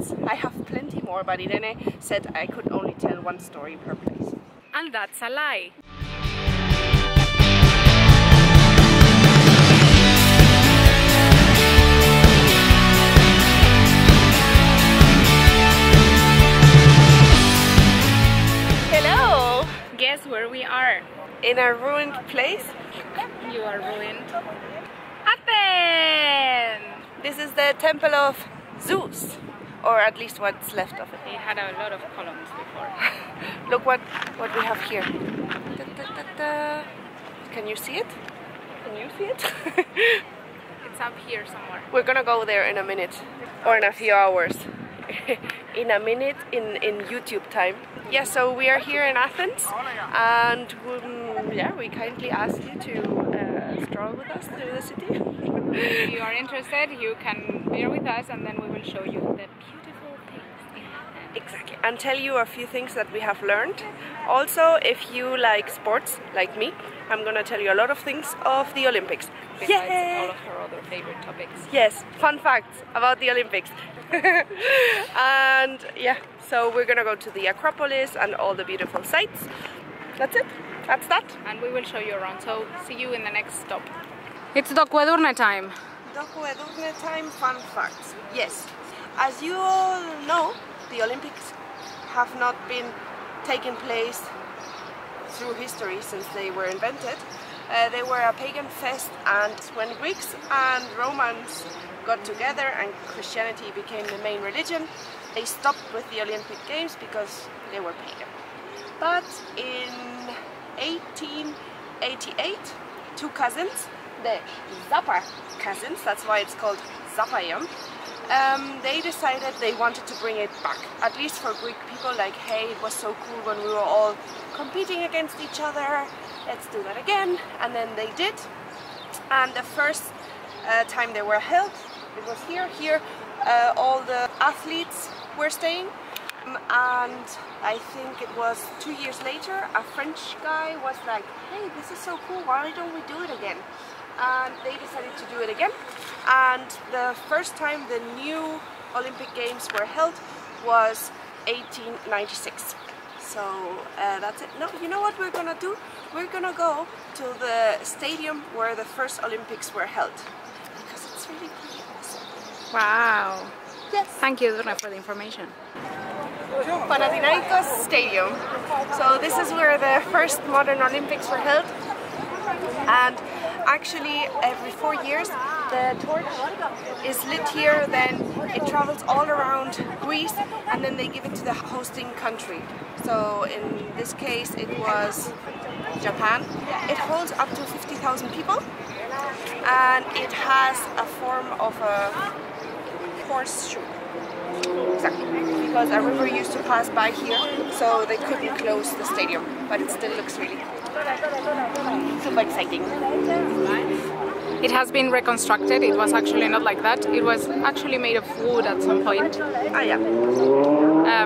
facts. I have plenty more, but Irene said I could only tell one story per place. And that's a lie. Hello! Guess where we are? In a ruined place. You are ruined. Athens! This is the temple of Zeus, or at least what's left of it. It had a lot of columns before. Look what we have here. Da, da, da, da. Can you see it? Can you see it? It's up here somewhere. We're gonna go there in a minute, or in a few hours. In a minute in YouTube time. Yeah, so we are here in Athens, and yeah, we kindly ask you to stroll with us through the city. If you are interested, you can bear with us, and then we will show you the beautiful things in Athens. Exactly, and tell you a few things that we have learned. Also, if you like sports, like me, I'm gonna tell you a lot of things of the Olympics. Besides all of her other favorite topics. Yes, fun facts about the Olympics. And yeah, so we're gonna go to the Acropolis and all the beautiful sights. That's it. That's that. And we will show you around, so see you in the next stop. It's Dokvedurne time. Dokvedurne time, fun facts. Yes, as you all know, the Olympics have not been taking place through history since they were invented. They were a pagan fest, and when Greeks and Romans got together and Christianity became the main religion, they stopped with the Olympic Games because they were pagan. But in 1888, two cousins, the Zappa cousins, that's why it's called Zappayon, they decided they wanted to bring it back, at least for Greek people, like, hey, it was so cool when we were all competing against each other, let's do that again. And then they did, and the first time they were held, it was here, all the athletes were staying, and I think it was 2 years later, a French guy was like, hey, this is so cool, why don't we do it again? And they decided to do it again, and the first time the new Olympic Games were held was 1896. So that's it. No, you know what we're gonna do? We're gonna go to the stadium where the first Olympics were held, because it's really pretty awesome. Wow. Yes. Thank you, Durne, for the information. Panathinaikos Stadium. So this is where the first modern Olympics were held, and actually every 4 years the torch is lit here, then it travels all around Greece, and then they give it to the hosting country. So in this case it was Japan. It holds up to 50,000 people, and it has a form of a horseshoe. Exactly, because a river used to pass by here, so they couldn't close the stadium, but it still looks really cool. Super exciting. It has been reconstructed. It was actually not like that. It was actually made of wood at some point. Ah, yeah.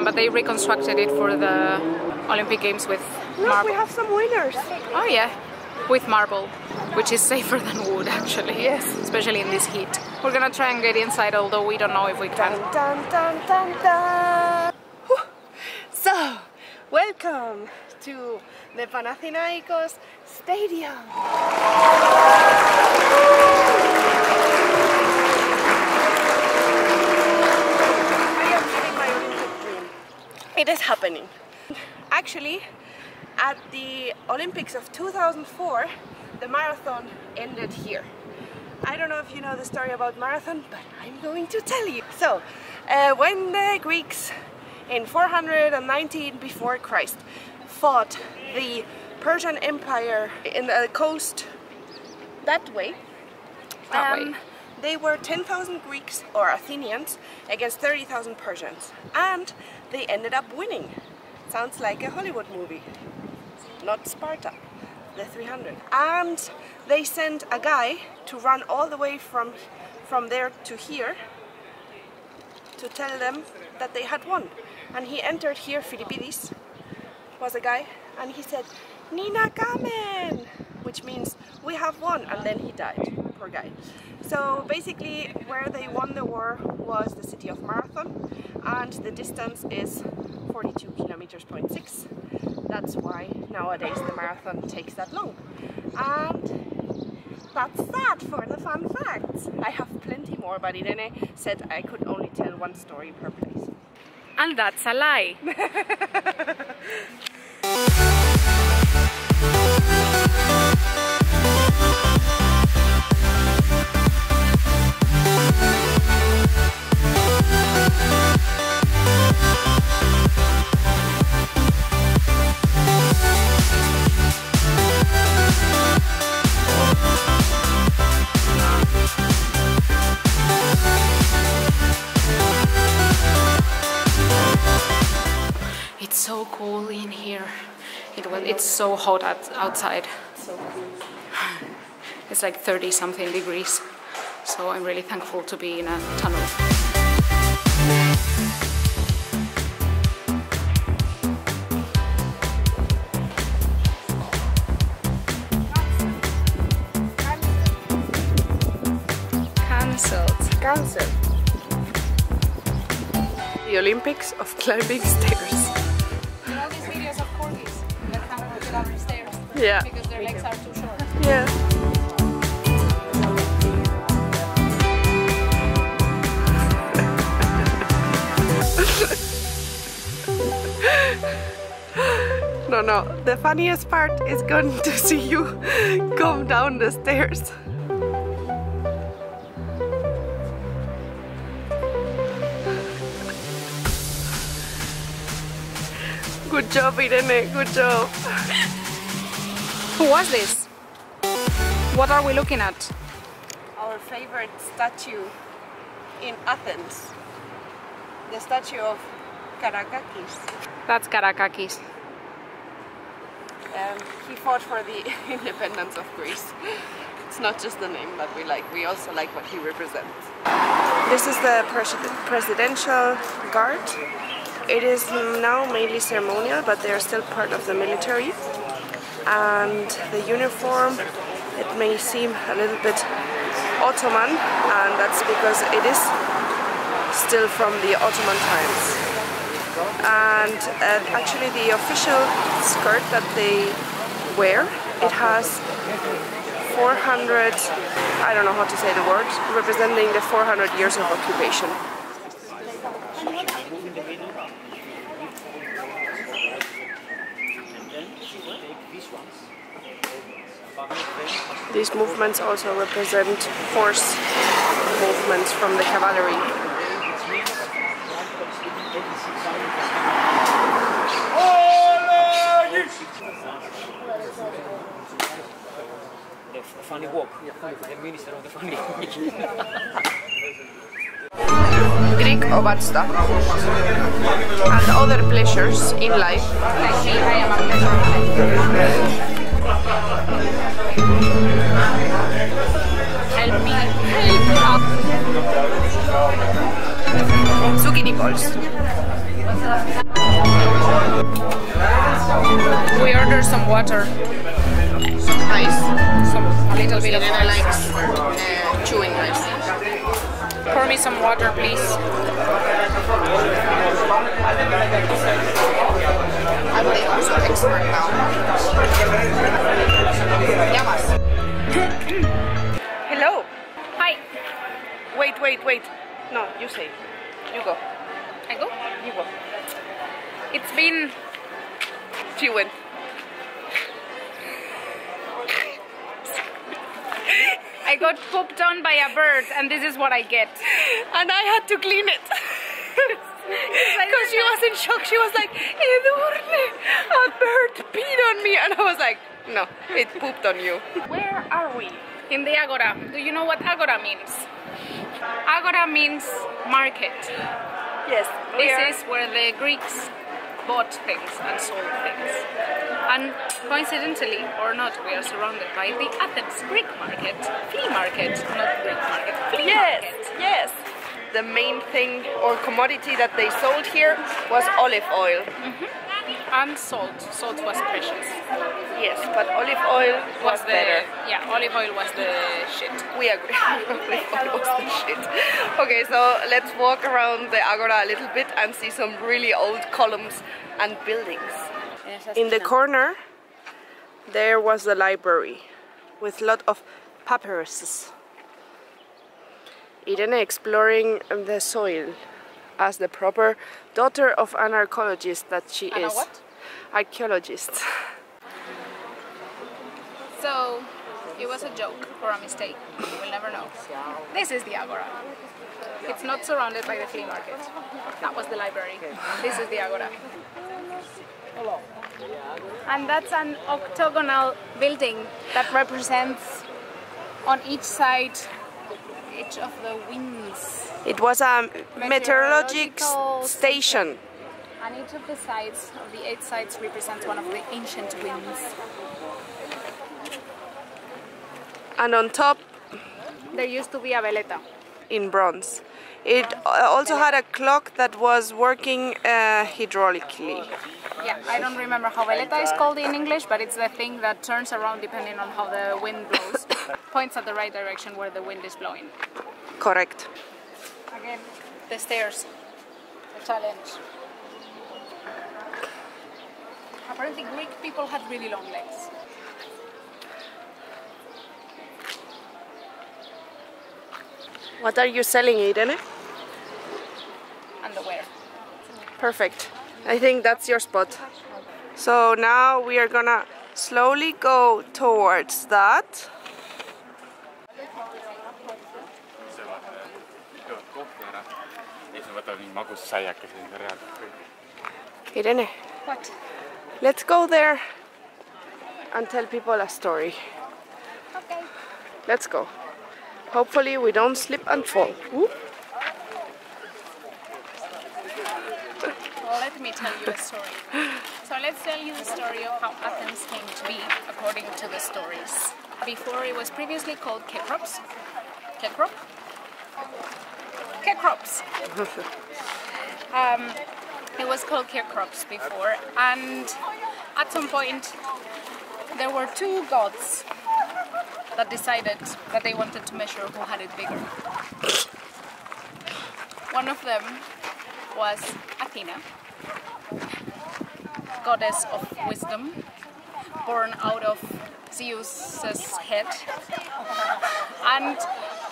But they reconstructed it for the Olympic Games with Look, marble. we have some winners. Oh yeah, with marble, which is safer than wood actually. Yes. Especially in this heat. We're gonna try and get inside, although we don't know if we can. Dun, dun, dun, dun. Whew. So, welcome to the Panathinaikos Stadium. I am living my Olympic dream. It is happening. Actually, at the Olympics of 2004, the marathon ended here. I don't know if you know the story about marathon, but I'm going to tell you. So, when the Greeks in 419 before Christ fought the Persian Empire in the coast that way, they were 10,000 Greeks or Athenians against 30,000 Persians, and they ended up winning. Sounds like a Hollywood movie, not Sparta, the 300. And they sent a guy to run all the way from there to here to tell them that they had won. And he entered here, Philippides was a guy, and he said, "Nina kamen," which means we have won, and then he died, poor guy. So basically where they won the war was the city of Marathon, and the distance is 42 kilometers, 0.6. That's why nowadays the marathon takes that long. And that's that for the fun facts. I have plenty more, but Irene said I could only tell one story per place. And that's a lie. It's so cool in here. It's so hot outside. So cool. It's like 30 something degrees. So I'm really thankful to be in a tunnel. Cancelled. The Olympics of climbing stairs. You know these videos of corgis that can't get up the stairs? Yeah. Because their legs are too short. Yeah. No, the funniest part is going to see you come down the stairs. Good job, Irene, good job. Who was this? What are we looking at? Our favorite statue in Athens. The statue of Karakakis. That's Karakakis. He fought for the independence of Greece. It's not just the name that we like, we also like what he represents. This is the presidential guard. It is now mainly ceremonial, but they are still part of the military. And the uniform, it may seem a little bit Ottoman, and that's because it is still from the Ottoman times. And actually the official skirt that they wear, it has 400, I don't know how to say the word, representing the 400 years of occupation. These movements also represent horse movements from the cavalry. The funny walk, the minister of the funny Greek obatsta and other pleasures in life. Help me. Help me. Zucchini balls. We ordered some water. Some ice. A little bit of Irene ice. likes chewing ice. Pour me some water, please. I'm the also expert now. Llamas. Hello. Hi. Wait. No, you say. You go. I go? You go. It's been... She went. I got pooped on by a bird, and this is what I get. And I had to clean it. Because she was in shock. She was like, Edurne, a bird peed on me. And I was like, no, it pooped on you. Where are we? In the agora. Do you know what agora means? Agora means market. Yes. This is where the Greeks bought things and sold things. And coincidentally or not, we are surrounded by the Athens Greek market, flea market, not Greek market, flea market. Yes. The main thing or commodity that they sold here was olive oil. And salt. Salt was precious. Yes, but olive oil was better. Yeah, olive oil was the shit. We agree. Olive oil was the shit. Okay, so let's walk around the Agora a little bit and see some really old columns and buildings. In the corner, there was the library with a lot of papyruses. Irene exploring the soil as the proper daughter of an archaeologist that she is. What? Archaeologist. So, it was a joke or a mistake. We'll never know. This is the Agora. It's not surrounded by the flea market. That was the library. This is the Agora. And that's an octagonal building that represents on each side each of the winds. It was a meteorological station. And each of the sides, of the 8 sides, represents one of the ancient winds. And on top, there used to be a veleta. In bronze. It also had a clock that was working hydraulically. Yeah, I don't remember how veleta is called in English, but it's the thing that turns around depending on how the wind blows. Points at the right direction where the wind is blowing. Correct. Again, the stairs, the challenge. Apparently Greek people had really long legs. What are you selling, Irene? Underwear. Perfect. I think that's your spot. So now we are gonna slowly go towards that. Irene, What? let's go there and tell people a story. Okay. Let's go. Hopefully we don't slip and fall. Ooh. Well, let me tell you a story. So let's tell you the story of how Athens came to be, according to the stories. Before it was previously called Kekrops. Kekrop? Kekrops. It was called Kekrops before, and at some point there were 2 gods that decided that they wanted to measure who had it bigger. One of them was Athena, goddess of wisdom, born out of Zeus's head, and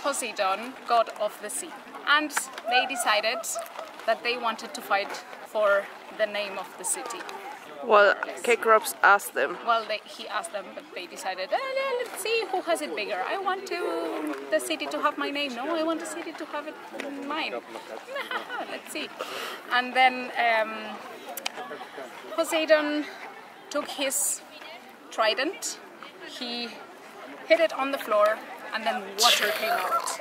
Poseidon, god of the sea. And they decided that they wanted to fight for the name of the city. Well, Kekrops asked them. Well, he asked them, but they decided, let's see who has it bigger. I want the city to have my name. No, I want the city to have it mine. Let's see. And then Poseidon took his trident, he hit it on the floor, and then water came out.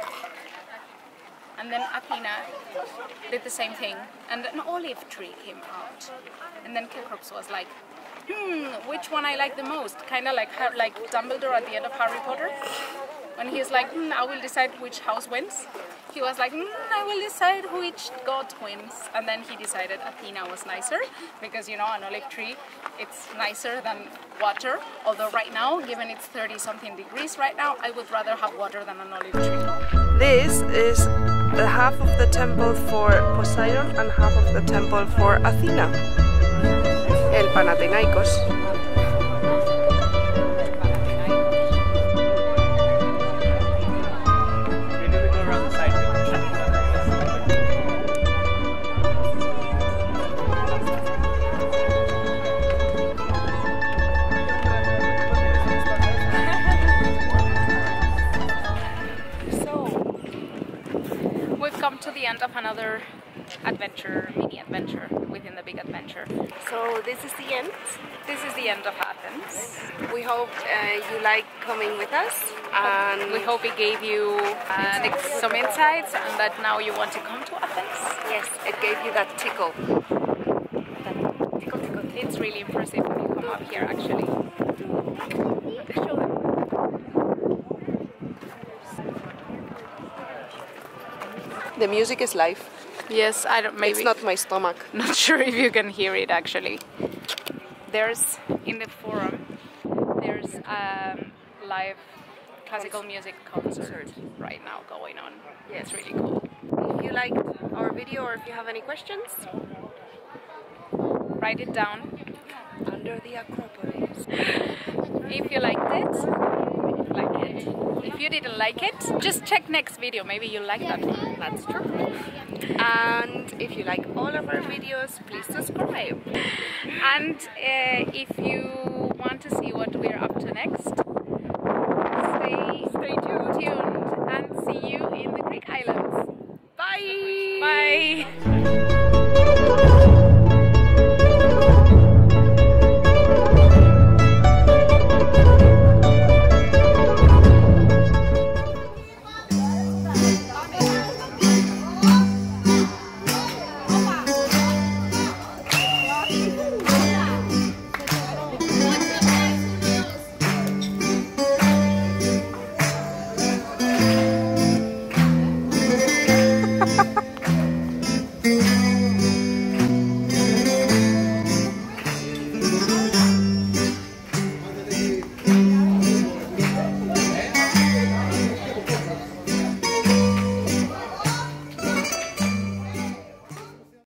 And then Athena did the same thing, and an olive tree came out. And then Kekrops was like, which one I like the most? Kind of like Dumbledore at the end of Harry Potter. When he's like, I will decide which house wins. He was like, I will decide which god wins. And then he decided Athena was nicer, because you know, an olive tree, it's nicer than water. Although right now, given it's 30-something degrees right now, I would rather have water than an olive tree. This is the half of the temple for Poseidon and half of the temple for Athena. El Panathinaikos. To the end of another adventure, mini adventure within the big adventure. So this is the end. This is the end of Athens. We hope you like coming with us, and we hope it gave you some insights, and that now you want to come to Athens. Yes, it gave you that tickle. That tickle. It's really impressive when you come up here, actually. Show them. The music is live. Yes, I don't. Maybe it's not my stomach. Not sure if you can hear it actually. There's in the forum, there's a live classical music concert right now going on. Yes. It's really cool. If you liked our video or if you have any questions, Write it down. under the Acropolis. If you liked it, like it. If you didn't like it, just check next video. Maybe you'll like that one. That's true. And if you like all of our videos, please subscribe. And if you want to see what we're up to next, stay tuned and see you in the Greek islands. Bye! Bye!